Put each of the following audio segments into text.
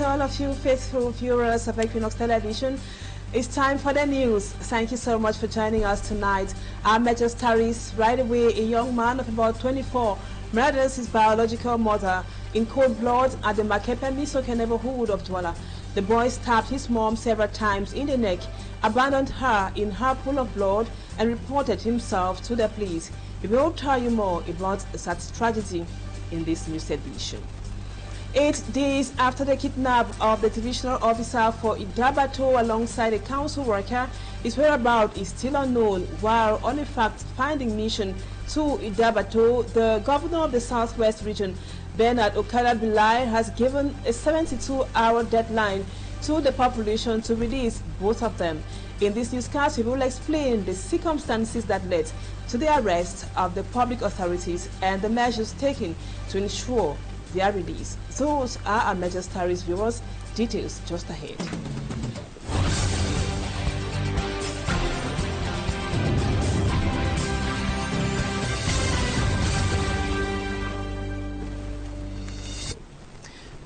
all of you faithful viewers of Equinoxe television. It's time for the news. Thank you so much for joining us tonight. Our major stories: right away, a young man of about 24 murders his biological mother in cold blood at the Makepe Misoke neighborhood of Douala. The boy stabbed his mom several times in the neck, abandoned her in her pool of blood, and reported himself to the police. We will tell you more about such tragedy in this news edition. 8 days after the kidnap of the divisional officer for Idabato alongside a council worker, his whereabouts is still unknown. While on a fact-finding mission to Idabato, the governor of the Southwest region, Bernard Okala-Bilai, has given a 72-hour deadline to the population to release both of them. In this newscast, we will explain the circumstances that led to the arrest of the public authorities and the measures taken to ensure their release. Those are our major stories, viewers. Details just ahead.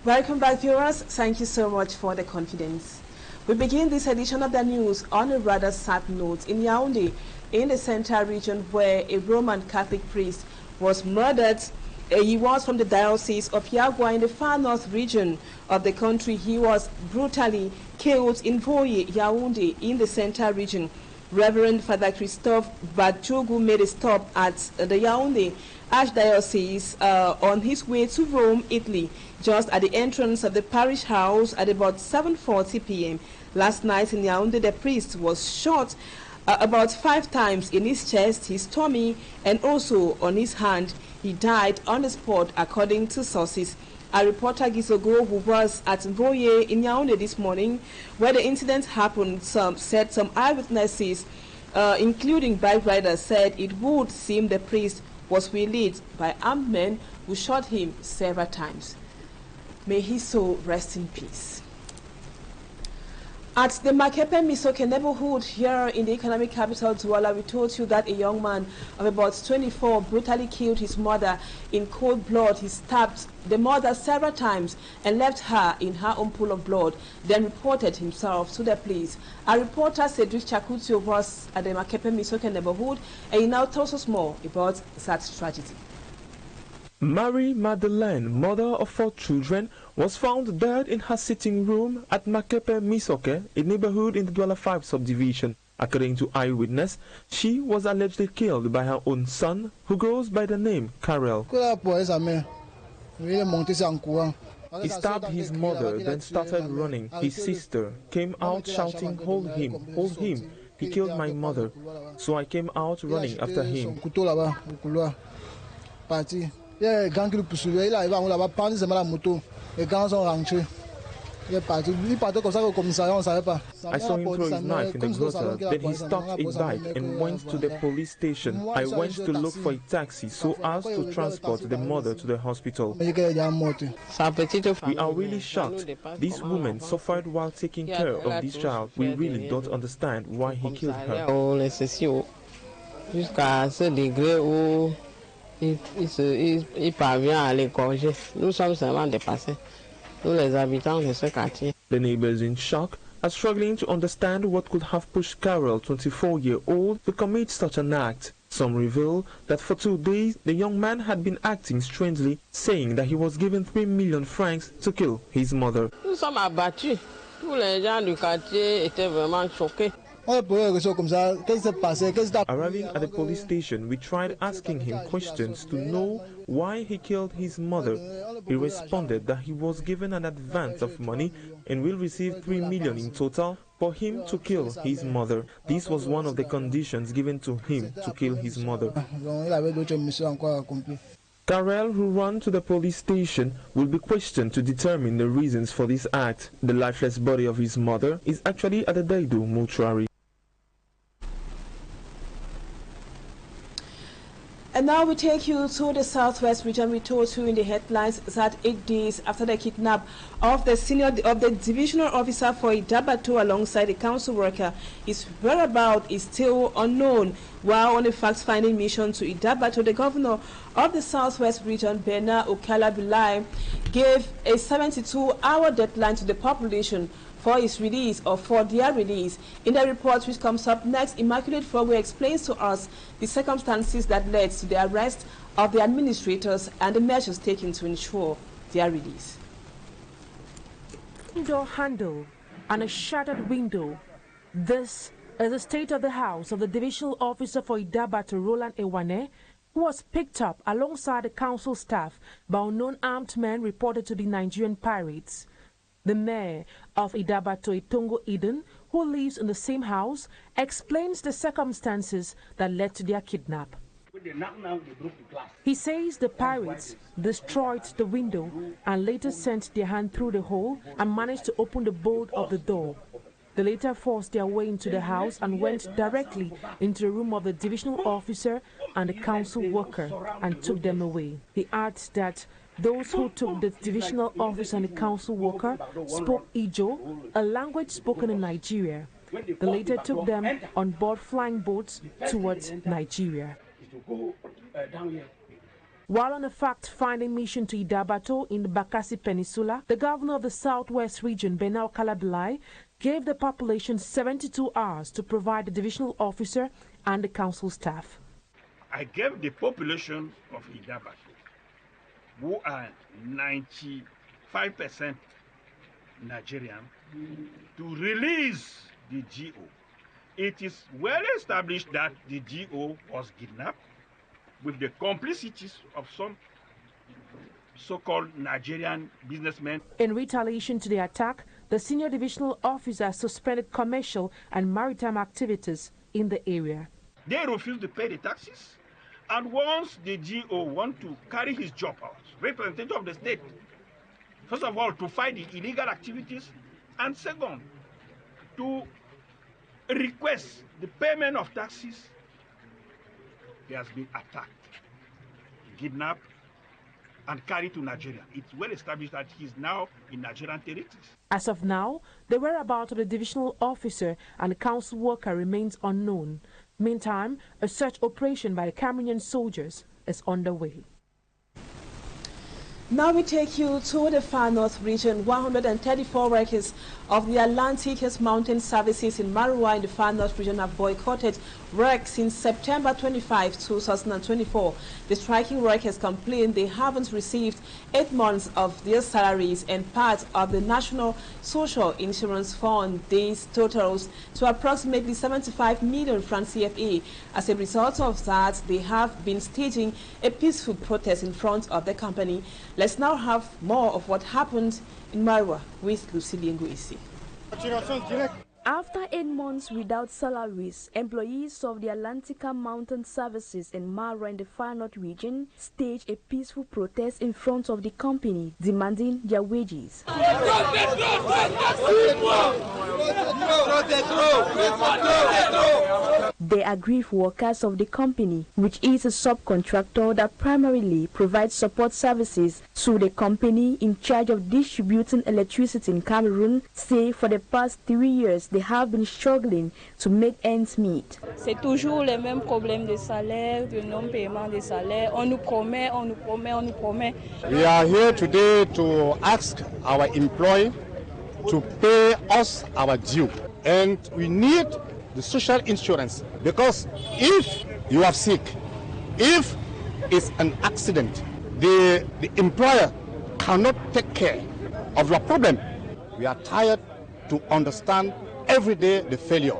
Welcome back, viewers. Thank you so much for the confidence. We begin this edition of the news on a rather sad note in Yaoundé, in the Central region, where a Roman Catholic priest was murdered. He was from the diocese of Yagua in the far north region of the country. He was brutally killed in Voye, Yaoundé, in the Central region. Reverend Father Christophe Badjogu made a stop at the Yaoundé Archdiocese on his way to Rome, Italy, just at the entrance of the parish house at about 7:40 p.m. Last night in Yaoundé, the priest was shot about 5 times in his chest, his tummy, and also on his hand. He died on the spot, according to sources. Our reporter Gisogo, who was at Voye in Yaoundé this morning, where the incident happened, said some eyewitnesses, including bike riders, said it would seem the priest was waylaid by armed men who shot him several times. May his soul rest in peace. At the Makepe Misoke neighborhood here in the economic capital Douala, we told you that a young man of about 24 brutally killed his mother in cold blood. He stabbed the mother several times and left her in her own pool of blood, then reported himself to the police. Our reporter Cedric Chakutio was at the Makepe Misoke neighborhood, and he now tells us more about that tragedy. Marie Madeleine, mother of 4 children, was found dead in her sitting room at Makepe Misoke, a neighborhood in the Douala 5 subdivision. According to eyewitness, she was allegedly killed by her own son, who goes by the name Karel. He stabbed his mother, then started running. His sister came out shouting, "Hold him, hold him. He killed my mother." So I came out running after him. I saw him throw his knife in the gutter, then he stopped a bike and went to the police station. I went to look for a taxi so as to transport the mother to the hospital. We are really shocked. This woman suffered while taking care of this child. We really don't understand why he killed her. Il parvient à l'égorger. Nous sommes seulement dépassés. Nous, les habitants de ce quartier. The neighbors in shock are struggling to understand what could have pushed Carol, 24-year-old, to commit such an act. Some reveal that for 2 days, the young man had been acting strangely, saying that he was given 3 million francs to kill his mother. Nous sommes abattus. Tous les gens du quartier étaient vraiment choqués. Arriving at the police station, we tried asking him questions to know why he killed his mother. He responded that he was given an advance of money and will receive 3 million in total for him to kill his mother. This was one of the conditions given to him to kill his mother. Karel, who ran to the police station, will be questioned to determine the reasons for this act. The lifeless body of his mother is actually at the Daidu mortuary. And now we take you to the Southwest region. We told you in the headlines that 8 days after the kidnap of the divisional officer for Idabato alongside a council worker, his whereabouts is still unknown. While on a fact-finding mission to Idabato, the governor of the Southwest region, Bernard Okala-Bilai, gave a 72-hour deadline to the population for his release or for their release. In the report which comes up next, Immaculate Fogwe explains to us the circumstances that led to the arrest of the administrators and the measures taken to ensure their release. Door handle and a shattered window. This is the state of the house of the divisional officer for Idabato, Roland Ewane, who was picked up alongside the council staff by unknown armed men reported to be Nigerian pirates. The mayor of Idabato, Itongo Eden, who lives in the same house, explains the circumstances that led to their kidnap. He says the pirates destroyed the window and later sent their hand through the hole and managed to open the bolt of the door. They later forced their way into the house and went directly into the room of the divisional officer and the council worker and took them away. He adds that those who took the divisional officer and the council worker spoke Ijo, a language spoken in Nigeria. They later took them on board flying boats towards Nigeria. While on a fact-finding mission to Idabato in the Bakassi Peninsula, the governor of the Southwest region, Benau Kalabilai, gave the population 72 hours to provide the divisional officer and the council staff. I gave the population of Idabato, who are 95% Nigerian, to release the GO. It is well established that the GO was kidnapped with the complicities of some so-called Nigerian businessmen. In retaliation to the attack, the senior divisional officer suspended commercial and maritime activities in the area. They refused to pay the taxes, and once the GO want to carry his job out, representative of the state, first of all, to fight the illegal activities, and second, to request the payment of taxes, he has been attacked, kidnapped, and carried to Nigeria. It's well established that he's now in Nigerian territories. As of now, the whereabouts of the divisional officer and the council worker remains unknown. Meantime, a search operation by the Cameroonian soldiers is underway. Now we take you to the far north region. 134 workers of the Atlantic Mountain Services in Maroua in the far north region have boycotted work since September 25, 2024. The striking workers complained they haven't received 8 months of their salaries and part of the National Social Insurance Fund. This totals to approximately 75 million francs CFA. As a result of that, they have been staging a peaceful protest in front of the company. Let's now have more of what happened in Maroua with Lucille Nguisi. After 8 months without salaries, employees of the Atlantica Mountain Services in Maroua in the Far North region staged a peaceful protest in front of the company, demanding their wages. They are grief workers of the company, which is a subcontractor that primarily provides support services to the company in charge of distributing electricity in Cameroon, say for the past 3 years they have been struggling to make ends meet. C'est toujours les mêmes problèmes de salaire, de non-paiement de salaire. On nous promet, on nous promet, on nous promet. We are here today to ask our employee to pay us our due, and we need the social insurance, because if you are sick, if it's an accident, the employer cannot take care of your problem. We are tired to understand every day the failure.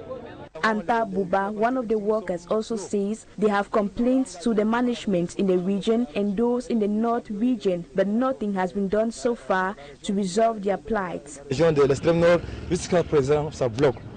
Anta Buba, one of the workers, also says they have complaints to the management in the region and those in the North region, but nothing has been done so far to resolve their plight.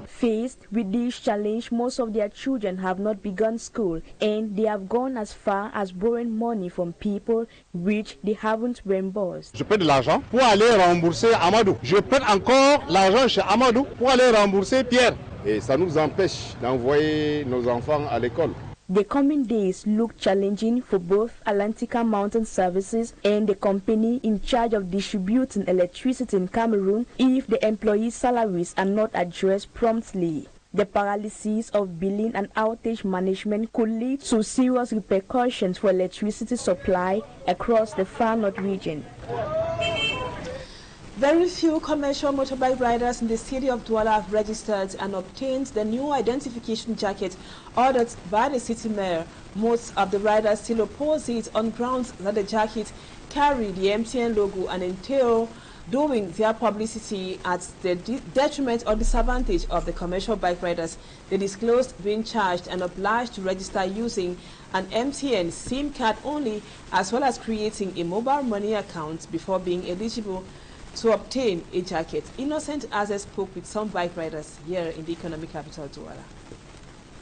Faced with this challenge, most of their children have not begun school, and they have gone as far as borrowing money from people which they haven't reimbursed. Je paie de l'argent pour aller rembourser Amadou. Je paie encore l'argent chez Amadou pour aller rembourser Pierre. Et ça nous empêche d'envoyer nos enfants à l'école. The coming days look challenging for both Atlantica Mountain Services and the company in charge of distributing electricity in Cameroon if the employees' salaries are not addressed promptly. The paralysis of billing and outage management could lead to serious repercussions for electricity supply across the Far North region. Very few commercial motorbike riders in the city of Douala have registered and obtained the new identification jacket ordered by the city mayor. Most of the riders still oppose it on grounds that the jacket carry the MTN logo and entail doing their publicity at the detriment or disadvantage of the commercial bike riders. They disclosed being charged and obliged to register using an MTN SIM card only, as well as creating a mobile money account before being eligible to obtain a jacket. Innocent Azez spoke with some bike riders here in the economic capital, Douala.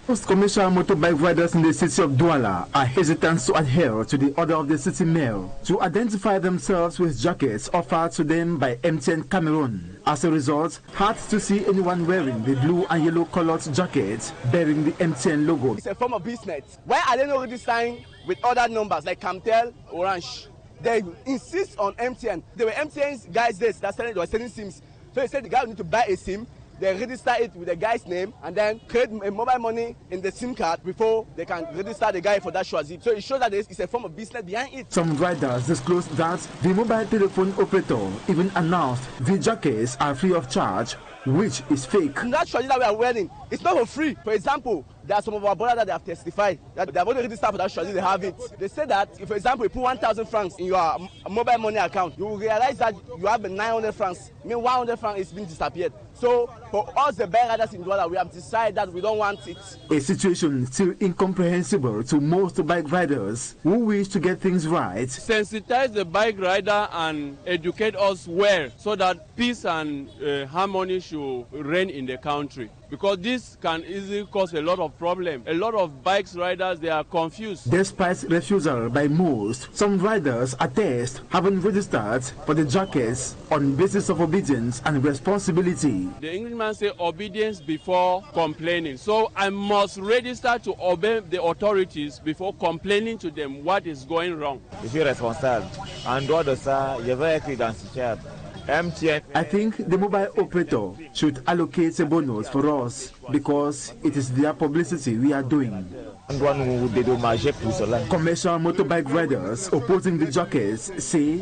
Most commercial motorbike riders in the city of Douala are hesitant to adhere to the order of the city mayor to identify themselves with jackets offered to them by MTN Cameroon. As a result, hard to see anyone wearing the blue and yellow colored jacket bearing the MTN logo. It's a form of business. Why are they not registering with other numbers like Camtel, Orange? They insist on MTN. There were MTN's guys there that they were selling SIMs. So they said the guy need to buy a SIM. They register it with the guy's name and then create a mobile money in the SIM card before they can register the guy for that Shwazip. So it shows that it's a form of business behind it. Some riders disclosed that the mobile telephone operator even announced the jackets are free of charge, which is fake. And that Shwazip that we are wearing, it's not for free. For example, there are some of our brothers that they have testified that they have already registered for that Shwazip, they have it. They say that if, for example, you put 1,000 francs in your mobile money account, you will realize that you have 900 francs. I mean, 100 francs is being disappeared. So for us, the bike riders in Douala, we have decided that we don't want it. A situation still incomprehensible to most bike riders who wish to get things right. Sensitize the bike rider and educate us well so that peace and harmony should reign in the country. Because this can easily cause a lot of problems. A lot of bike riders, they are confused. Despite refusal by most, some riders attest having registered for the jackets on basis of obedience and responsibility. The Englishman say obedience before complaining. So I must register to obey the authorities before complaining to them what is going wrong. Je suis responsable. En dehors de ça, je vais être identifiable. I think the mobile operator should allocate a bonus for us because it is their publicity we are doing. Commercial motorbike riders opposing the jackets say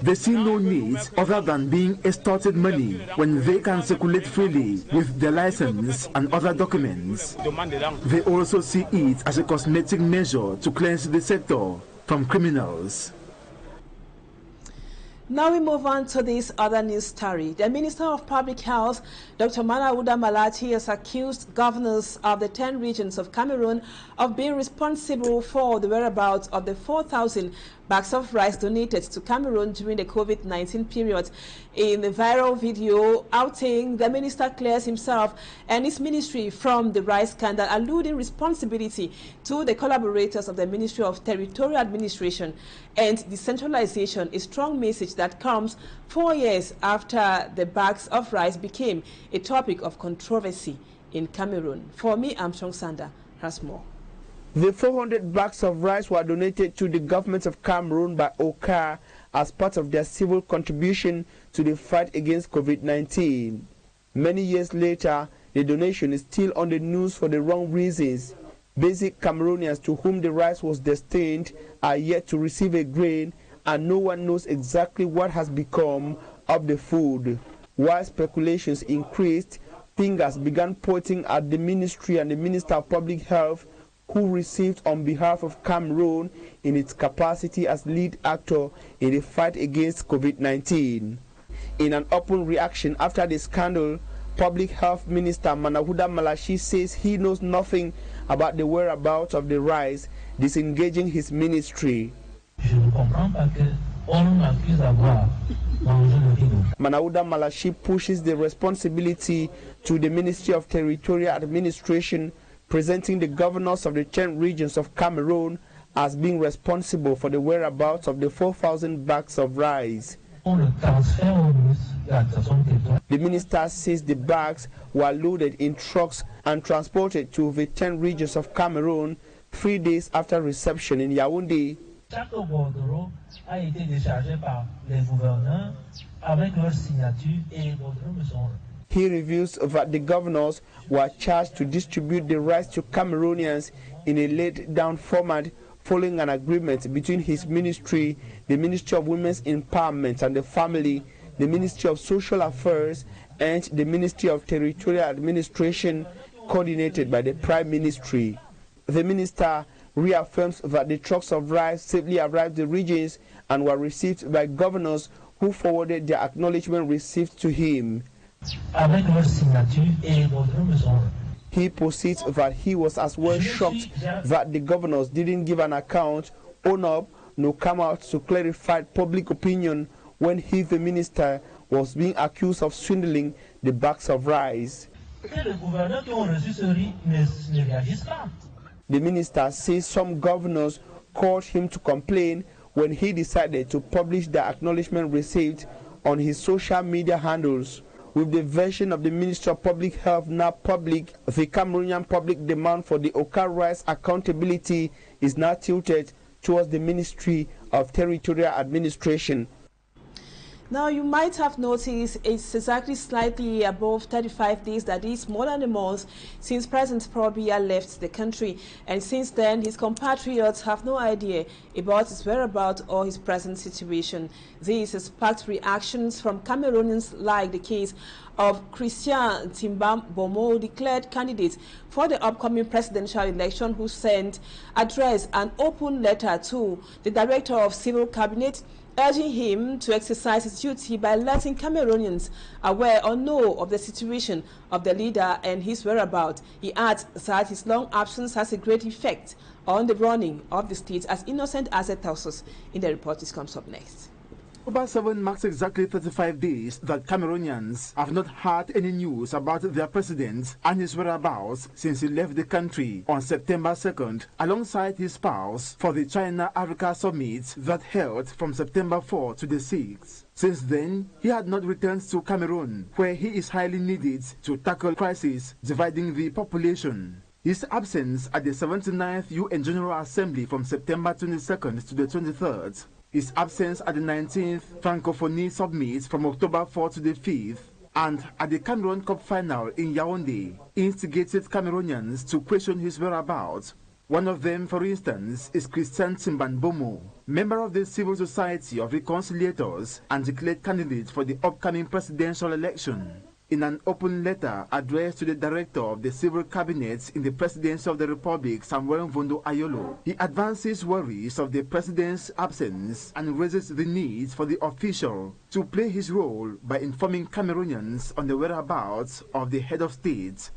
they see no need other than being extorted money when they can circulate freely with their license and other documents. They also see it as a cosmetic measure to cleanse the sector from criminals. Now we move on to this other news story. The Minister of Public Health, Dr. Maroua, has accused governors of the 10 regions of Cameroon of being responsible for the whereabouts of the 4,000 bags of rice donated to Cameroon during the COVID-19 period. In the viral video outing, the minister clears himself and his ministry from the rice scandal, alluding responsibility to the collaborators of the Ministry of Territorial Administration and Decentralization, a strong message that comes 4 years after the bags of rice became a topic of controversy in Cameroon. For me, Armstrong Sander has more. The 400 bags of rice were donated to the government of Cameroon by aucun as part of their civil contribution to the fight against COVID-19. Many years later, the donation is still on the news for the wrong reasons. Basic Cameroonians to whom the rice was destined are yet to receive a grain, and no one knows exactly what has become of the food. While speculations increased, fingers began pointing at the ministry and the Minister of Public Health, who received on behalf of Cameroon in its capacity as lead actor in the fight against COVID-19. In an open reaction after the scandal, Public Health Minister Maroua says he knows nothing about the whereabouts of the rice, disengaging his ministry. Maroua pushes the responsibility to the Ministry of Territorial Administration, presenting the governors of the 10 regions of Cameroon as being responsible for the whereabouts of the 4,000 bags of rice. The minister says the bags were loaded in trucks and transported to the 10 regions of Cameroon 3 days after reception in Yaoundé. He reveals that the governors were charged to distribute the rice to Cameroonians in a laid-down format following an agreement between his ministry, the Ministry of Women's Empowerment and the Family, the Ministry of Social Affairs, and the Ministry of Territorial Administration, coordinated by the Prime Ministry. The minister reaffirms that the trucks of rice safely arrived the regions and were received by governors who forwarded their acknowledgement received to him. He proceeds that he was as well shocked that the governors didn't give an account, own up, nor come out to clarify public opinion when he, the minister, was being accused of swindling the bags of rice. The minister says some governors called him to complain when he decided to publish the acknowledgement received on his social media handles. With the version of the Ministry of Public Health now public, the Cameroonian public demand for the aucun rice accountability is now tilted towards the Ministry of Territorial Administration. Now, you might have noticed it's exactly slightly above 35 days, that is more than a month, since President Paul Biya left the country. And since then, his compatriots have no idea about his whereabouts or his present situation. This has sparked reactions from Cameroonians, like the case of Christian Timbam-Bomo, declared candidate for the upcoming presidential election, who addressed an open letter to the Director of Civil Cabinet, urging him to exercise his duty by letting Cameroonians aware or know of the situation of the leader and his whereabouts. He adds that his long absence has a great effect on the running of the state, as Innocent Asset tells us in the report. This comes up next. October 7 marks exactly 35 days that Cameroonians have not heard any news about their president and his whereabouts since he left the country on September 2nd alongside his spouse for the China-Africa summit that held from September 4 to the 6th. Since then, he had not returned to Cameroon, where he is highly needed to tackle crises dividing the population. His absence at the 79th UN General Assembly from September 22nd to the 23rd, his absence at the 19th Francophonie Summit from October 4 to the 5th, and at the Cameroon Cup final in Yaoundé, instigated Cameroonians to question his whereabouts. One of them, for instance, is Christian Timbam-Bomo, member of the Civil Society of Reconciliators and declared candidate for the upcoming presidential election. In an open letter addressed to the Director of the Civil Cabinet in the Presidency of the Republic, Samuel Mvondo Ayolo, he advances worries of the President's absence and raises the need for the official to play his role by informing Cameroonians on the whereabouts of the head of state.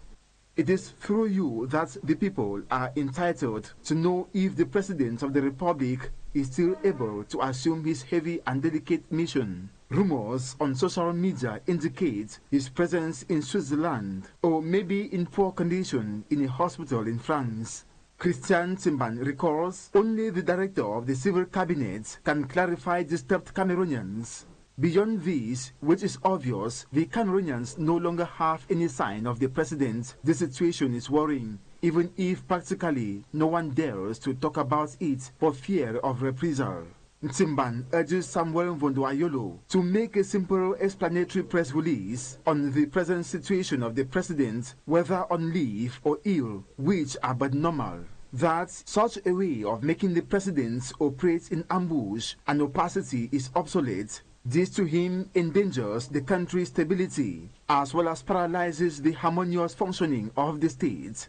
It is through you that the people are entitled to know if the President of the Republic is still able to assume his heavy and delicate mission. Rumors on social media indicate his presence in Switzerland or maybe in poor condition in a hospital in France. Christian Timban recalls only the Director of the Civil Cabinet can clarify disturbed Cameroonians. Beyond this, which is obvious, the Cameroonians no longer have any sign of the President. The situation is worrying, even if practically no one dares to talk about it for fear of reprisal. Timban urges Samuel Mvondo Ayolo to make a simple explanatory press release on the present situation of the President, whether on leave or ill, which are but normal. That such a way of making the President operate in ambush and opacity is obsolete. This to him endangers the country's stability as well as paralyzes the harmonious functioning of the state.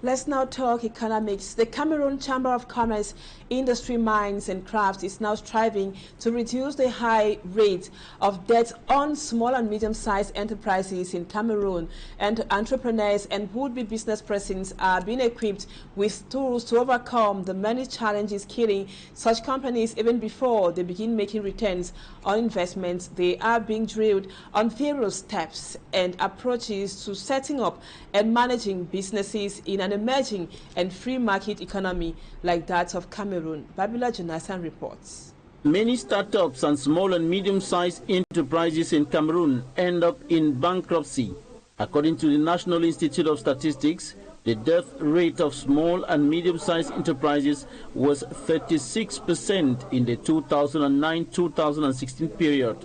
Let's now talk economics. The Cameroon Chamber of Commerce, Industry, Mines and Crafts is now striving to reduce the high rate of debt on small and medium-sized enterprises in Cameroon, and entrepreneurs and would-be business persons are being equipped with tools to overcome the many challenges killing such companies even before they begin making returns on investments. They are being drilled on various steps and approaches to setting up and managing businesses in an emerging and free market economy like that of Cameroon. Babila Jonathan reports. Many startups and small and medium-sized enterprises in Cameroon end up in bankruptcy. According to the National Institute of Statistics, the death rate of small and medium-sized enterprises was 36% in the 2009-2016 period.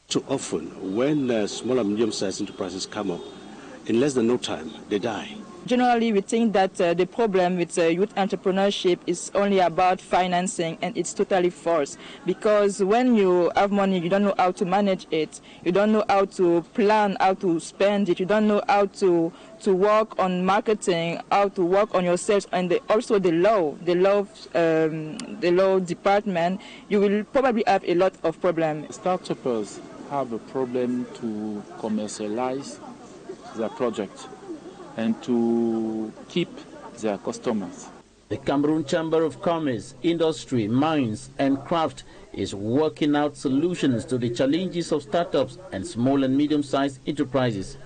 Too often, when small and medium-sized enterprises come up, in less than no time, they die. Generally, we think that the problem with youth entrepreneurship is only about financing, and it's totally false. Because when you have money, you don't know how to manage it. You don't know how to plan, how to spend it. You don't know how to work on marketing, how to work on yourself, and also the law department. You will probably have a lot of problems. Startups have a problem to commercialize their project and to keep their customers. The Cameroon Chamber of Commerce, Industry, Mines and Craft is working out solutions to the challenges of startups and small and medium-sized enterprises.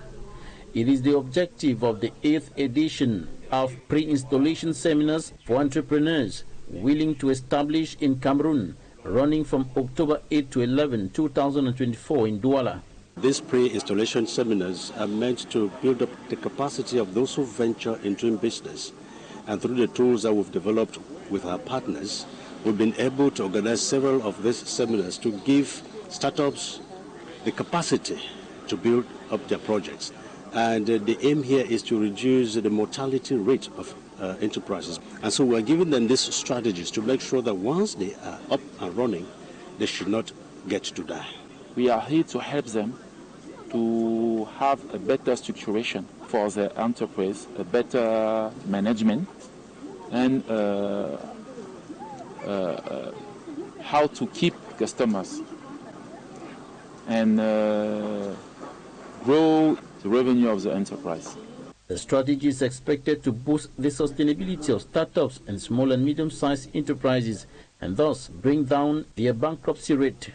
It is the objective of the 8th edition of pre-installation seminars for entrepreneurs willing to establish in Cameroon, running from October 8 to 11, 2024 in Douala. These pre-installation seminars are meant to build up the capacity of those who venture into business. And through the tools that we've developed with our partners, we've been able to organize several of these seminars to give startups the capacity to build up their projects. And the aim here is to reduce the mortality rate of enterprises. And so we're giving them these strategies to make sure that once they are up and running, they should not get to die. We are here to help them to have a better structuration for their enterprise, a better management, and how to keep customers and grow the revenue of the enterprise. The strategy is expected to boost the sustainability of startups and small and medium-sized enterprises and thus bring down their bankruptcy rate.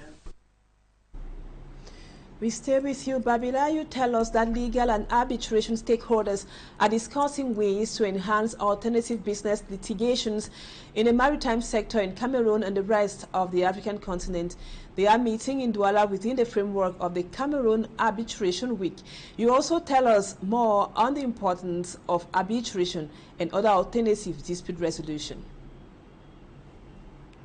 We stay with you, Babila. You tell us that legal and arbitration stakeholders are discussing ways to enhance alternative business litigations in the maritime sector in Cameroon and the rest of the African continent. They are meeting in Douala within the framework of the Cameroon Arbitration Week. You also tell us more on the importance of arbitration and other alternative dispute resolution.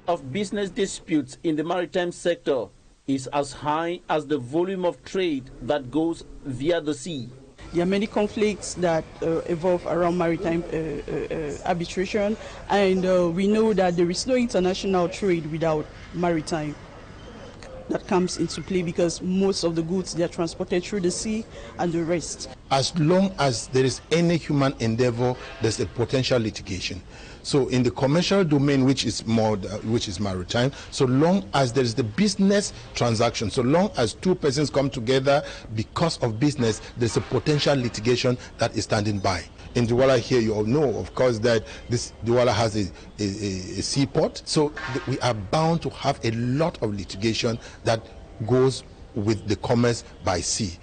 Of business disputes in the maritime sector is as high as the volume of trade that goes via the sea. There are many conflicts that evolve around maritime arbitration, and we know that there is no international trade without maritime. That comes into play because most of the goods, they are transported through the sea and the rest. As long as there is any human endeavor, there's a potential litigation. So in the commercial domain, which is maritime, so long as there is the business transaction, so long as two persons come together because of business, there's a potential litigation that is standing by. In Douala here, you all know, of course, that this Douala has a seaport, so we are bound to have a lot of litigation that goes with the commerce by sea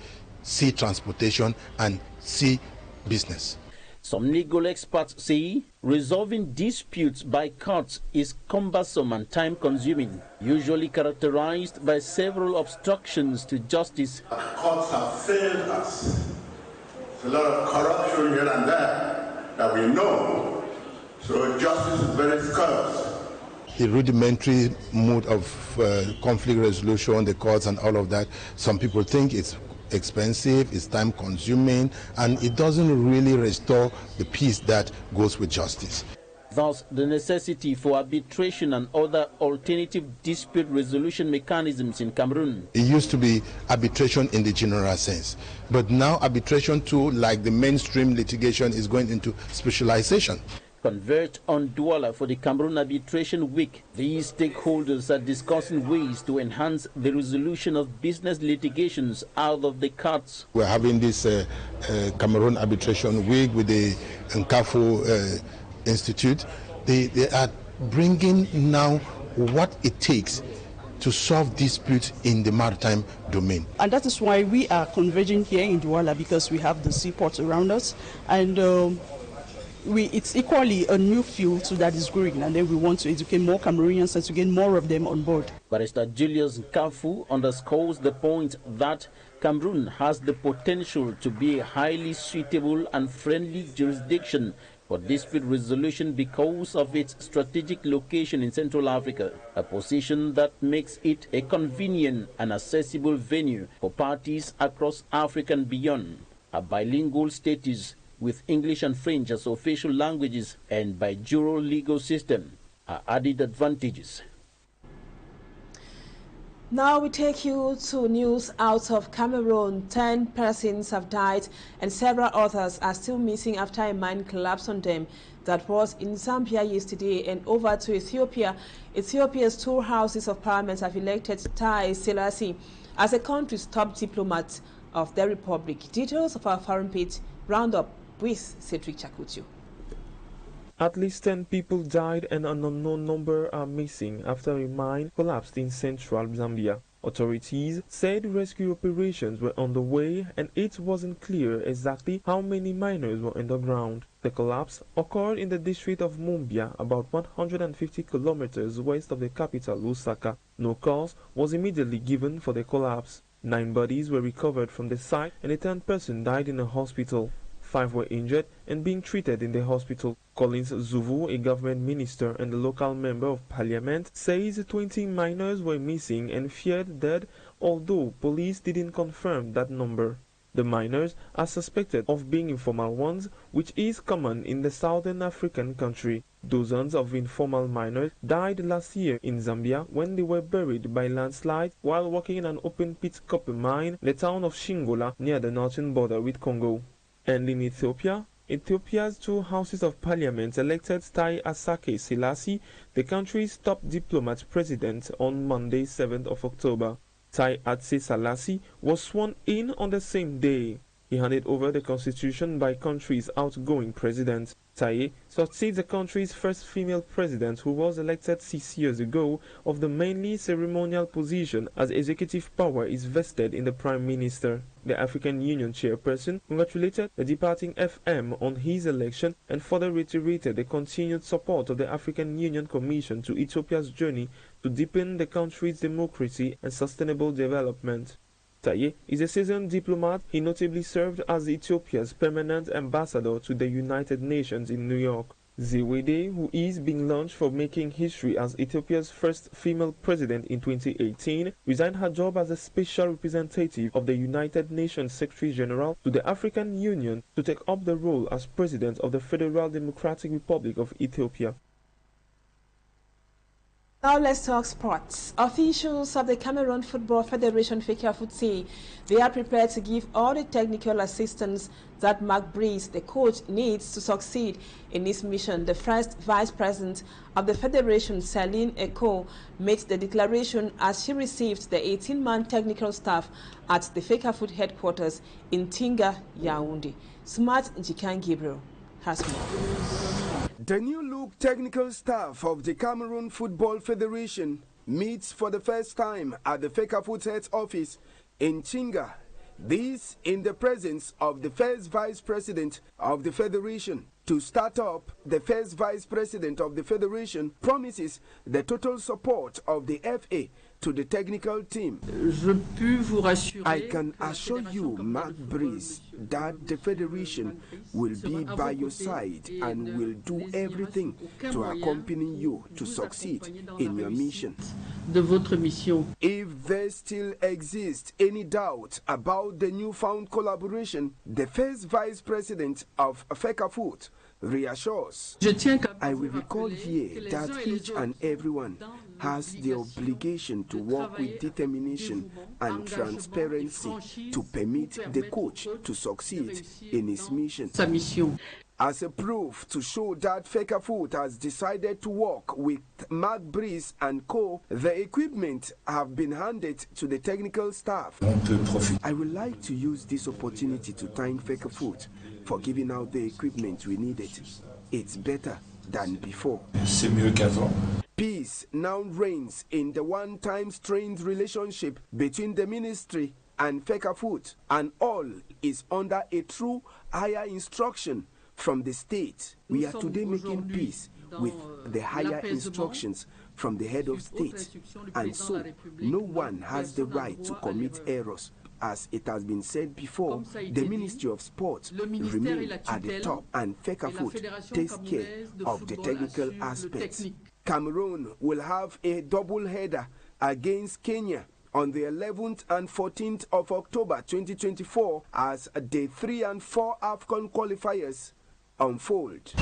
transportation and sea business. Some legal experts say resolving disputes by courts is cumbersome and time-consuming, usually characterized by several obstructions to justice. Courts have failed us. There's a lot of corruption here and there that we know, so justice is very scarce. The rudimentary mode of conflict resolution, the courts and all of that, some people think it's expensive, it's time consuming, and it doesn't really restore the peace that goes with justice. Thus, the necessity for arbitration and other alternative dispute resolution mechanisms in Cameroon. It used to be arbitration in the general sense, but now arbitration too, like the mainstream litigation, is going into specialization. Converge on Douala for the Cameroon Arbitration Week. These stakeholders are discussing ways to enhance the resolution of business litigations out of the courts. We're having this Cameroon Arbitration Week with the Nkafu Institute. They are bringing now what it takes to solve disputes in the maritime domain. And that is why we are converging here in Douala, because we have the seaports around us, and it's equally a new field so that is growing, and then we want to educate more Cameroonians and to get more of them on board. Barrister Julius Nkafu underscores the point that Cameroon has the potential to be a highly suitable and friendly jurisdiction for dispute resolution because of its strategic location in Central Africa, a position that makes it a convenient and accessible venue for parties across Africa and beyond. A bilingual status with English and French as official languages and by juror legal system are added advantages. Now we take you to news out of Cameroon. 10 persons have died and several others are still missing after a mine collapsed on them that was in Zambia yesterday. And over to Ethiopia. Ethiopia's two houses of parliament have elected Haile Selassie as the country's top diplomat of the republic. Details of our foreign page roundup with Cedric Chakutio. At least 10 people died and an unknown number are missing after a mine collapsed in central Zambia. Authorities said rescue operations were underway and it wasn't clear exactly how many miners were underground. The collapse occurred in the district of Mumbya, about 150 kilometers west of the capital, Lusaka. No cause was immediately given for the collapse. 9 bodies were recovered from the site and a 10th person died in a hospital. 5 were injured and being treated in the hospital. Collins Zuvu, a government minister and a local member of parliament, says 20 miners were missing and feared dead, although police didn't confirm that number. The miners are suspected of being informal ones, which is common in the southern African country. Dozens of informal miners died last year in Zambia when they were buried by landslides while working in an open-pit copper mine in the town of Shingola near the northern border with Congo. And in Ethiopia, Ethiopia's two houses of parliament elected Haile Selassie, the country's top diplomat president, on Monday, 7th of October. Haile Selassie was sworn in on the same day. He handed over the constitution by country's outgoing president. Haile succeeds the country's first female president, who was elected 6 years ago, of the mainly ceremonial position as executive power is vested in the prime minister. The African Union chairperson congratulated the departing FM on his election and further reiterated the continued support of the African Union Commission to Ethiopia's journey to deepen the country's democracy and sustainable development. Haile is a seasoned diplomat. He notably served as Ethiopia's permanent ambassador to the United Nations in New York. Ziwede, who is being launched for making history as Ethiopia's first female president in 2018, resigned her job as a special representative of the United Nations Secretary General to the African Union to take up the role as president of the Federal Democratic Republic of Ethiopia. Now let's talk sports. Officials of the Cameroon Football Federation FECAFOOT say they are prepared to give all the technical assistance that Mark Breeze, the coach, needs to succeed in his mission. The first vice president of the federation, Celine Eko, made the declaration as she received the 18-man technical staff at the FECAFOOT headquarters in Tinga, Yaoundé. Smart Njikan Gabriel has more. The new-look technical staff of the Cameroon Football Federation meets for the first time at the FECAFOOT head office in Chinga. This in the presence of the first vice president of the federation. To start up, the first vice president of the federation promises the total support of the FA to the technical team. I can assure you, Mark Breeze, that the federation will be by your side and will do everything to accompany you to succeed in your mission. If there still exists any doubt about the newfound collaboration, the first vice president of FECAFOOT reassures. I will recall here that each and everyone has the obligation to work with determination and transparency to permit the coach to succeed in his mission. As a proof to show that FECAFOOT has decided to work with Mark Breeze and co, the equipment have been handed to the technical staff. I would like to use this opportunity to thank FECAFOOT for giving out the equipment we needed. It's better than before. Peace now reigns in the one-time strained relationship between the ministry and FECAFOOT, and all is under a true higher instruction from the state. We are today making peace with the higher instructions from the head of state, and so no one has the right to commit errors. As it has been said before, the Ministry of Sport remains at the top, and FECAFOOT takes care of the technical aspects. Cameroon will have a double header against Kenya on the 11th and 14th of October 2024 as Day 3 and 4 AFCON qualifiers unfold.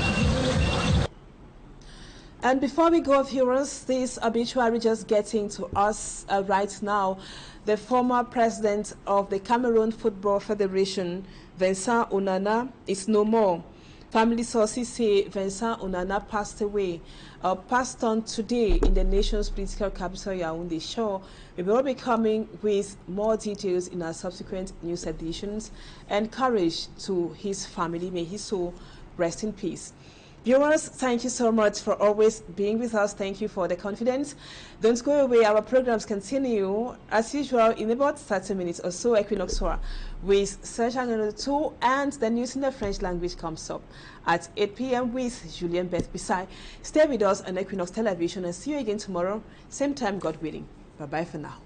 And before we go, viewers, this obituary just getting to us right now. The former president of the Cameroon Football Federation, Vincent Onana, is no more. Family sources say Vincent Onana passed away, passed on today in the nation's political capital, Yaoundé. Sure, we will be coming with more details in our subsequent news editions, and courage to his family. May his soul rest in peace. Viewers, thank you so much for always being with us. Thank you for the confidence. Don't go away. Our programs continue as usual in about 30 minutes or so. Equinoxe with Search Channel 2 and the news in the French language comes up at 8 p.m. with Julien Beth Bisai. Stay with us on Equinoxe Television and see you again tomorrow, same time, God willing. Bye-bye for now.